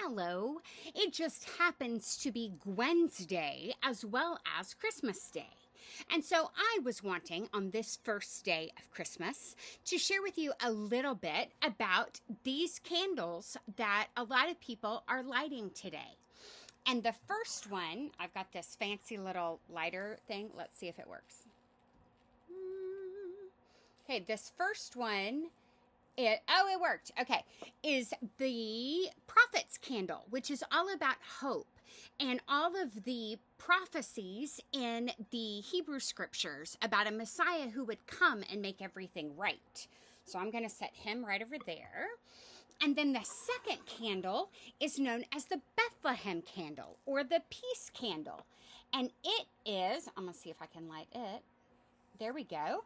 Hello. It just happens to be Gwen's Day as well as Christmas Day. And so I was wanting on this first day of Christmas to share with you a little bit about these candles that a lot of people are lighting today. And the first one, I've got this fancy little lighter thing. Let's see if it works. Okay, this first one, it worked. Okay, is the prophet's candle, which is all about hope and all of the prophecies in the Hebrew scriptures about a Messiah who would come and make everything right. So I'm going to set him right over there. And then the second candle is known as the Bethlehem candle or the peace candle. And it is, I'm going to see if I can light it. There we go.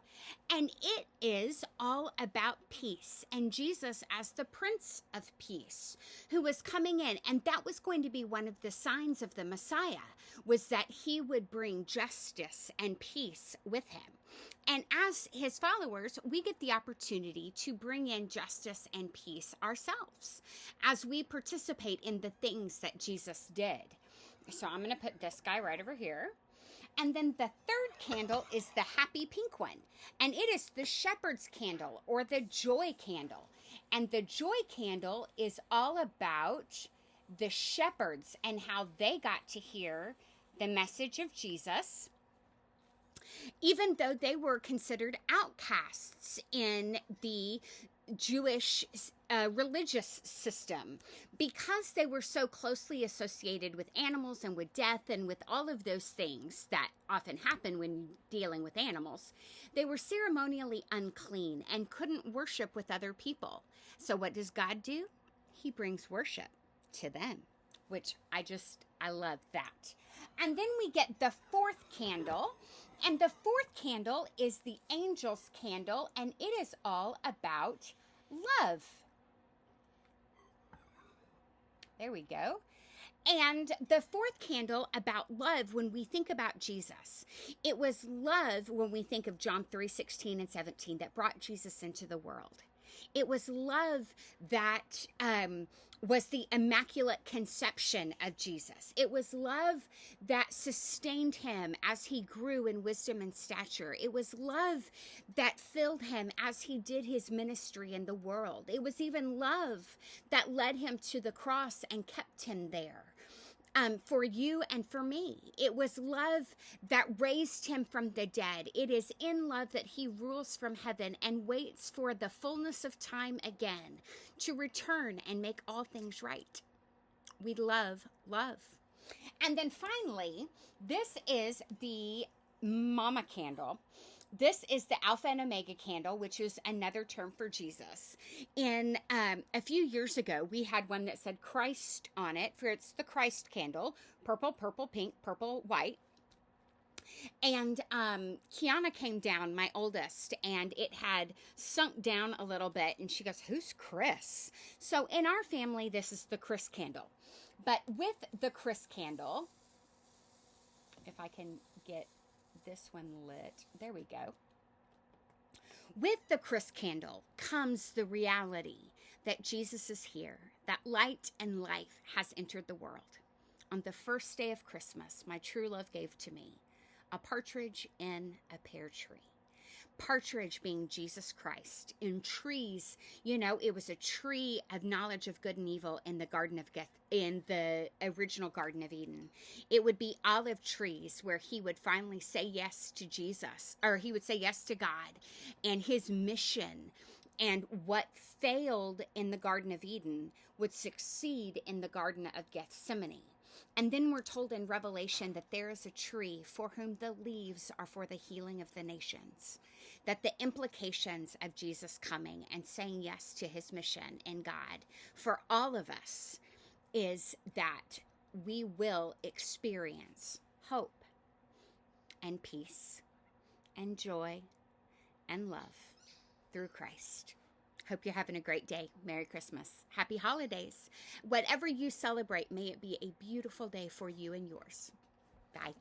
And it is all about peace and Jesus as the Prince of Peace who was coming in. And that was going to be one of the signs of the Messiah, was that he would bring justice and peace with him. And as his followers, we get the opportunity to bring in justice and peace ourselves as we participate in the things that Jesus did. So I'm going to put this guy right over here. And then the third candle is the happy pink one. And it is the shepherd's candle or the joy candle. And the joy candle is all about the shepherds and how they got to hear the message of Jesus, even though they were considered outcasts in the Jewish religious system, because they were so closely associated with animals and with death and with all of those things that often happen when dealing with animals. They were ceremonially unclean and couldn't worship with other people. So what does God do? He brings worship to them, which I love that. And then we get the fourth candle. And the fourth candle is the angel's candle, and it is all about love. There we go. And the fourth candle about love, when we think about Jesus, it was love when we think of John 3:16 and 17 that brought Jesus into the world. It was love that was the immaculate conception of Jesus. It was love that sustained him as he grew in wisdom and stature. It was love that filled him as he did his ministry in the world. It was even love that led him to the cross and kept him there. For you and for me. It was love that raised him from the dead. It is in love that he rules from heaven and waits for the fullness of time again to return and make all things right. We love love. And then finally, this is the mama candle. This is the Alpha and Omega candle, which is another term for Jesus. In a few years ago, we had one that said Christ on it, for it's the Christ candle, purple, purple, pink, purple, white. And Kiana came down, my oldest, and it had sunk down a little bit. And she goes, "Who's Chris?" So in our family, this is the Chris candle. But with the Chris candle, if I can get this one lit. There we go. With the Chris candle comes the reality that Jesus is here, that light and life has entered the world. On the first day of Christmas, my true love gave to me a partridge in a pear tree. Partridge being Jesus Christ. In trees, it was a tree of knowledge of good and evil in in the original Garden of Eden. It would be olive trees where he would finally say yes to Jesus, or he would say yes to God and his mission. And what failed in the Garden of Eden would succeed in the Garden of Gethsemane. And then we're told in Revelation that there is a tree for whom the leaves are for the healing of the nations. That the implications of Jesus coming and saying yes to his mission in God for all of us is that we will experience hope and peace and joy and love through Christ. Hope you're having a great day. Merry Christmas. Happy holidays. Whatever you celebrate, may it be a beautiful day for you and yours. Bye.